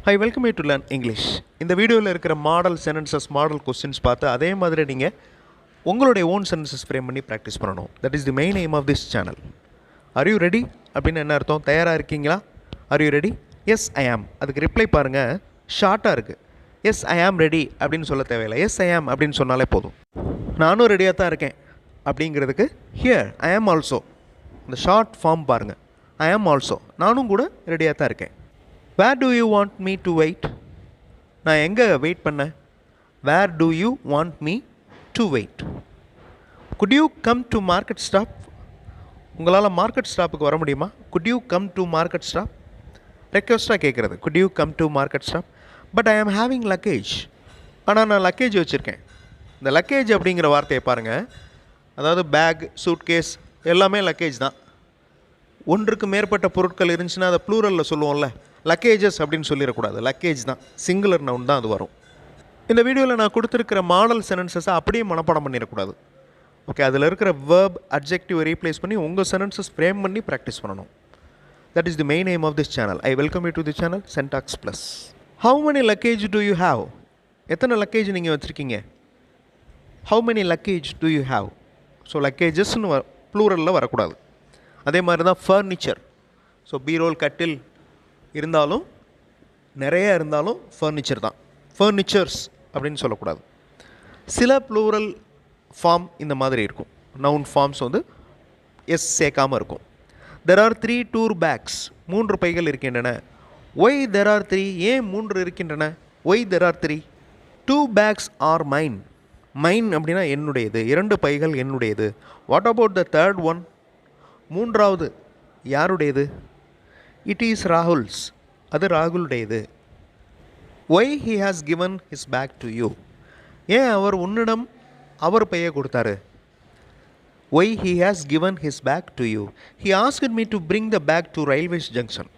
Hi, welcome you to learn English. இந்த வீடியோவில் இருக்கிற மாடல் சென்டென்சஸ் மாடல் கொஸ்டின்ஸ் பார்த்து அதே மாதிரி நீங்கள் உங்களுடைய ஓன் சென்டென்சஸ் ஃப்ரேம் பண்ணி ப்ராக்டிஸ் பண்ணணும். That is the main aim of this channel. Are you ready அப்படின்னு என்ன அர்த்தம்? தயாராக இருக்கீங்களா? Are you ready? Yes I am. அதுக்கு ரிப்ளை பாருங்கள், ஷார்ட்டாக இருக்குது. எஸ் ஐ ஆம் ரெடி அப்படின்னு சொல்ல தேவையில்லை. எஸ் ஐ ஆம் அப்படின்னு சொன்னாலே போதும். நானும் ரெடியாக தான் இருக்கேன் அப்படிங்கிறதுக்கு ஹியர் ஐ ஆம் ஆல்சோ. இந்த ஷார்ட் ஃபார்ம் பாருங்கள். ஐ ஆம் ஆல்சோ, நானும் கூட ரெடியாக தான் இருக்கேன். Where do you want me to wait? நான் எங்கே வெயிட் பண்ணேன்? Where do you want me to wait? Could you come to market stop? உங்களால் மார்க்கெட் ஸ்டாப்புக்கு வர முடியுமா? Could you come to market stop? ரெக்வெஸ்ட்டாக கேட்குறது. Could you come to market stop? But I am having luggage. ஆனால் நான் luggage வச்சுருக்கேன். இந்த luggage அப்படிங்கிற வார்த்தையை பாருங்கள். அதாவது பேக், சூட்கேஸ் எல்லாமே லக்கேஜ் தான். ஒன்றுக்கு மேற்பட்ட பொருட்கள் இருந்துச்சுன்னா அதை ப்ளூரலில் சொல்லுவோம்ல, லக்கேஜஸ் அப்படின்னு சொல்லிடக்கூடாது. லக்கேஜ் தான், சிங்குலர் நவுன் தான் அது வரும். இந்த வீடியோவில் நான் கொடுத்துருக்கிற மாடல் சென்டென்சஸை அப்படியே மனப்பாடம் பண்ணிடக்கூடாது. ஓகே, அதில் இருக்கிற வேர்ப் அட்ஜெக்டிவ் ரீப்ளேஸ் பண்ணி உங்கள் சென்டென்சஸ் ஃப்ரேம் பண்ணி ப்ராக்டிஸ் பண்ணணும். That is the main aim of this channel. I welcome you to the channel Sen Talks Plus. How many luggage do you have? எத்தனை லக்கேஜ் நீங்கள் வச்சுருக்கீங்க? How many luggage do you have? So லக்கேஜஸ்ன்னு ப்ளூரலில் வரக்கூடாது. அதே மாதிரி தான் furniture. So பீரோல், கட்டில் இருந்தாலும் நிறைய இருந்தாலும் ஃபர்னிச்சர் தான். ஃபர்னிச்சர்ஸ் அப்படின்னு சொல்லக்கூடாது. சில ப்ளூரல் ஃபார்ம் இந்த மாதிரி இருக்கும். நவுன் ஃபார்ம்ஸ் வந்து எஸ் சேர்க்காமல் இருக்கும். There are 3 tour packs. 3 பைகள் இருக்கின்றன. Why there are 3? ஏன் 3 இருக்கின்றன? Why there are 3? 2 bags are mine. Mine அப்படின்னா என்னுடையது. 2 பைகள் என்னுடையது. What about the third one? மூன்றாவது யாருடையது? It is Rahul's. அது ராகுலுடையது. Why he has given his bag to you? ஏன் அவர் உன்னிடம் அவர் பையை கொடுத்தாரு? Why he has given his bag to you? He asked me to bring the bag to railway junction.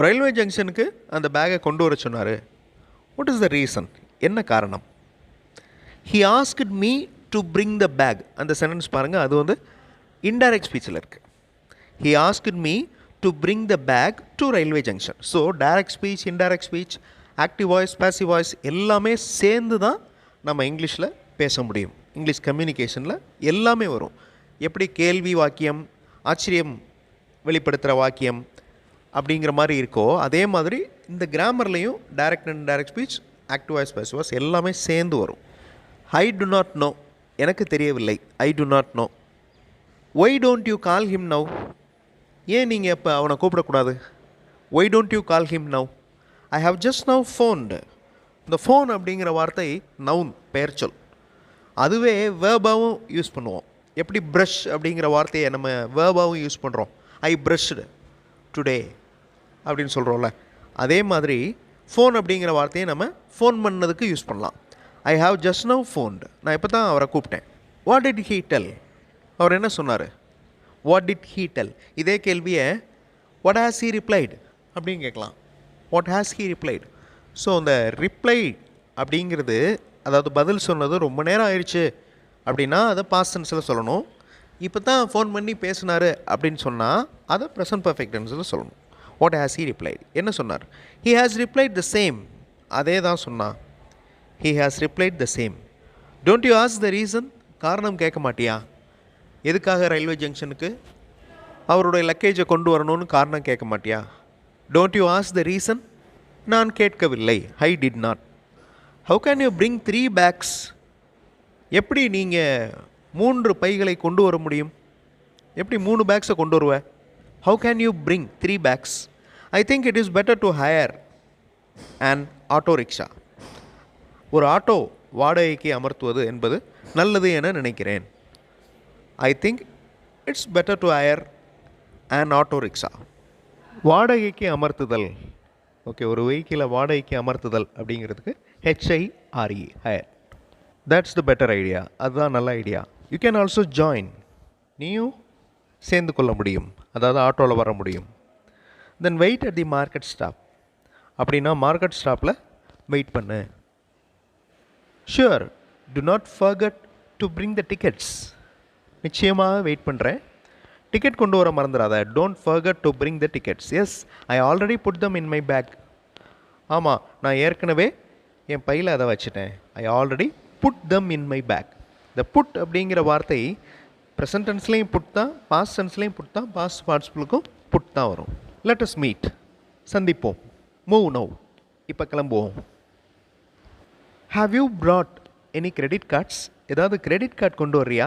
Railway ஜங்ஷனுக்கு அந்த பேக்கை கொண்டு வர சொன்னார். What is the reason? என்ன காரணம்? He asked me to bring the bag. அந்த சென்டென்ஸ் பாருங்கள், அது வந்து இன்டைரக்ட் ஸ்பீச்சில் இருக்குது. He asked me to bring the bag to railway junction. So direct speech, indirect speech, active voice, passive voice எல்லாமே சேர்ந்து தான் நம்ம இங்கிலீஷில் பேச முடியும். இங்கிலீஷ் கம்யூனிகேஷனில் எல்லாமே வரும். எப்படி கேள்வி வாக்கியம், ஆச்சரியம் வெளிப்படுத்துகிற வாக்கியம் அப்படிங்கிற மாதிரி இருக்கோ, அதே மாதிரி இந்த கிராமர்லேயும் direct and indirect speech, active voice, passive voice எல்லாமே சேர்ந்து வரும். I do not know. எனக்கு தெரியவில்லை. I do not know. Why don't you call him now? ஏன் நீங்கள் இப்போ அவனை கூப்பிடக்கூடாது? Why don't you call him now? I have just now phoned. இந்த ஃபோன் அப்படிங்கிற வார்த்தை நவுன், பெயர்ச்சொல். அதுவே வேர்பாகவும் யூஸ் பண்ணுவோம். எப்படி ப்ரஷ் அப்படிங்கிற வார்த்தையை நம்ம வேர்பாகவும் யூஸ் பண்ணுறோம். ஐ ப்ரஷ்டு டுடே அப்படின்னு சொல்கிறோம்ல, அதே மாதிரி ஃபோன் அப்படிங்கிற வார்த்தையை நம்ம ஃபோன் பண்ணதுக்கு யூஸ் பண்ணலாம். I have just now phoned. நான் இப்போ தான் அவரை கூப்பிட்டேன். What did he tell? அவர் என்ன சொன்னார்? What did he tell. இதே கேள்வியை வாட் ஹேஸ் ஹீ ரிப்ளைடு அப்படின்னு கேட்கலாம். What has he replied. So அந்த ரிப்ளை அப்படிங்கிறது, அதாவது பதில் சொன்னது ரொம்ப நேரம் ஆயிடுச்சு அப்படின்னா அதை பாஸ்ட் டென்ஸில் சொல்லணும். இப்போ தான் ஃபோன் பண்ணி பேசினார் அப்படின்னு சொன்னால் அதை ப்ரெசன்ட் பர்ஃபெக்ட் டென்ஸில் சொல்லணும். What has he replied. என்ன சொன்னார்? He has replied the same. அதே தான் சொன்னான். He has replied the same. Don't you ask the reason? காரணம் கேட்க மாட்டியா? எதுக்காக ரயில்வே ஜங்ஷனுக்கு அவருடைய லக்கேஜை கொண்டு வரணும்னு காரணம் கேட்க மாட்டியா? Don't you ask the reason? நான் கேட்கவில்லை. I did not. How can you bring 3 bags? எப்படி நீங்கள் 3 பைகளை கொண்டு வர முடியும்? எப்படி 3 பேக்ஸை கொண்டு வருவ? How can you bring 3 bags? I think it is better to hire an auto rickshaw. ஒரு ஆட்டோ வாடகைக்கு அமர்த்துவது என்பது நல்லது என நினைக்கிறேன். I think it's better to hire an auto rickshaw. வாடகைக்கு அமர்த்துதல். ஓகே, ஒரு வெஹிக்கிளை வாடகைக்கு அமர்த்துதல் அப்படிங்கிறதுக்கு HIRE, hire. That's the better idea. அதுதான் நல்ல idea. You can also join. நீயும் சேர்ந்து கொள்ள முடியும், அதாவது ஆட்டோவில் வர முடியும். Then wait at the market stop. அப்படின்னா மார்க்கெட் ஸ்டாப்பில் வெயிட் பண்ணு. Sure, do not forget to bring the tickets. நிச்சயமாக வெயிட் பண்ணுறேன். டிக்கெட் கொண்டு வர மறந்துடாத. Don't forget to bring the tickets. Yes, I already put them in my bag. ஆமாம், நான் ஏற்கனவே என் பையில் அதை வச்சுட்டேன். I already put them in my bag. இந்த புட் அப்படிங்கிற வார்த்தை ப்ரெசன்ட் டென்ஸ்லேயும் புட் தான், பாஸ்ட் டென்ஸ்லேயும் புட் தான், பாஸ்ட் பார்ட்டிசிபிளுக்கும் புட் தான் வரும். லெட் அஸ் மீட், சந்திப்போம். மூவ் நவ், இப்போ கிளம்புவோம். Have you brought any credit cards? ஏதாவது கிரெடிட் கார்டு கொண்டு வர்றியா?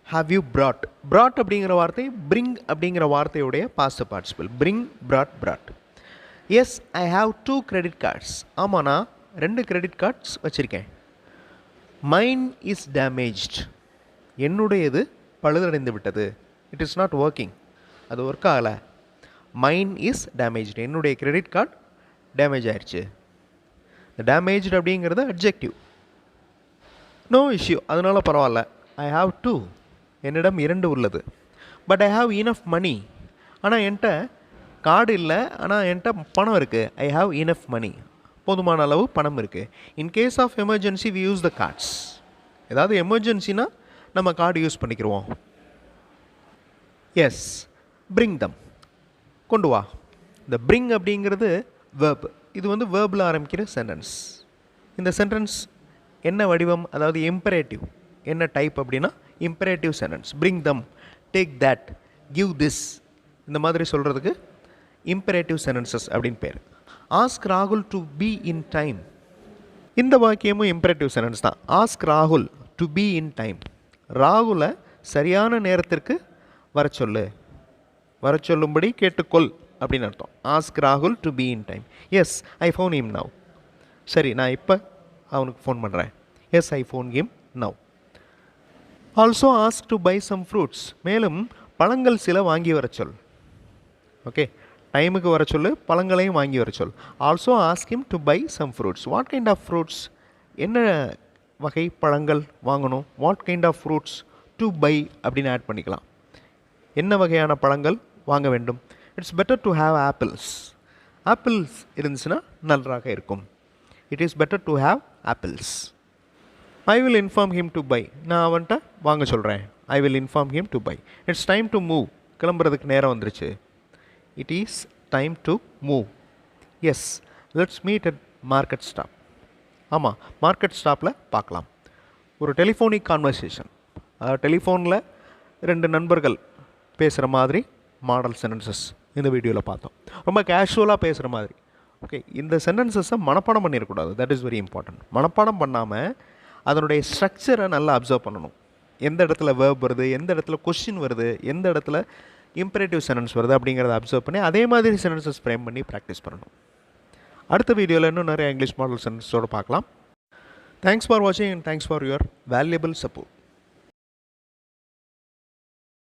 ஹாவ் யூ brought அப்படிங்கிற வார்த்தை பிரிங் அப்படிங்கிற வார்த்தையுடைய past participle. Bring, brought. Yes, I have 2 credit cards. ஆமாம், நான் 2 கிரெடிட் கார்ட்ஸ் வச்சுருக்கேன். Mine is damaged. என்னுடையது பழுதடைந்து விட்டது. It is not working. அது ஒர்க் ஆகலை. Mine is damaged. என்னுடைய கிரெடிட் கார்டு டேமேஜ் ஆயிடுச்சு. இந்த டேமேஜ்டு அப்படிங்கிறது அட்ஜெக்டிவ். நோ இஷ்யூ, அதனால் பரவாயில்ல. I have 2. என்னிடம் 2 உள்ளது. But I have enough money. ஆனால் என்கிட்ட கார்டு இல்லை, ஆனால் என்கிட்ட பணம் இருக்குது. I have enough money. போதுமான அளவு பணம் இருக்குது. In case of emergency we use the cards. ஏதாவது எமர்ஜென்சினா நம்ம கார்டு யூஸ் பண்ணிக்கிடுவோம். எஸ், பிரிங் தம், கொண்டு வா. இந்த பிரிங் அப்படிங்கிறது வேர்ப். இது வந்து வேர்பில் ஆரம்பிக்கிற சென்டென்ஸ். இந்த சென்டென்ஸ் என்ன வடிவம், அதாவது இம்பரேட்டிவ். என்ன டைப் அப்படின்னா imperative sentence. Bring them, take that, give this, இந்த மாதிரி சொல்கிறதுக்கு இம்பரேட்டிவ் சென்டென்சஸ் அப்படின்னு பேர். ஆஸ்க் ராகுல் டு பி இன் டைம். இந்த வாக்கியமும் இம்பரேட்டிவ் சென்டென்ஸ் தான். ஆஸ்க் ராகுல் டு பி இன் டைம். ராகுலை சரியான நேரத்திற்கு வர சொல்லு, வர சொல்லும்படி கேட்டுக்கொள் அப்படின்னு அர்த்தம். ஆஸ்க் ராகுல் to be in time. Yes, I phone him now. சரி, நான் இப்போ அவனுக்கு ஃபோன் பண்ணுறேன். Yes, I phone him now. Also ask to buy some fruits. மேலும் பழங்கள் சில வாங்கி வர சொல். ஓகே, டைமுக்கு வர சொல்லு, பழங்களையும் வாங்கி வர சொல். Also ask him to buy some fruits. What kind of fruits? என்ன வகை பழங்கள் வாங்கணும்? What kind of fruits to buy அப்படின்னு ஆட் பண்ணிக்கலாம். என்ன வகையான பழங்கள் வாங்க வேண்டும்? It's better to have apples. Apples இருந்துச்சுன்னா நன்றாக இருக்கும். It is better to have apples. I will inform him to buy. நான் அவன்கிட்ட வாங்க சொல்கிறேன். I will inform him to buy. It's time to move. கிளம்புறதுக்கு நேரம் வந்துருச்சு. It is time to move. Yes, let's meet at market stop. ஆமாம், market ஸ்டாப்பில் பார்க்கலாம். ஒரு டெலிஃபோனிக் கான்வர்சேஷன். டெலிஃபோனில் 2 நண்பர்கள் பேசுகிற மாதிரி மாடல் சென்டென்சஸ் இந்த வீடியோவில் பார்த்தோம். ரொம்ப கேஷுவலாக பேசுகிற மாதிரி. ஓகே, இந்த சென்டென்சஸை மனப்பாடம் பண்ணிடக்கூடாது. That is very important. மனப்பாடம் பண்ணாமல் அதனுடைய ஸ்ட்ரக்சரை நல்லா அப்சர்வ் பண்ணணும். எந்த இடத்துல வேர்ப் வருது, எந்த இடத்துல கொஸ்டின் வருது, எந்த இடத்துல இம்பரேட்டிவ் சென்டென்ஸ் வருது அப்படிங்கிறத அப்சர்வ் பண்ணி அதே மாதிரி சென்டென்சஸ் ஃப்ரேம் பண்ணி ப்ராக்டிஸ் பண்ணணும். அடுத்த வீடியோவில் இன்னும் நிறைய இங்கிலீஷ் மாடல் சென்டென்ஸோடு பார்க்கலாம். தேங்க்ஸ் ஃபார் வாட்சிங் and thanks for your valuable support.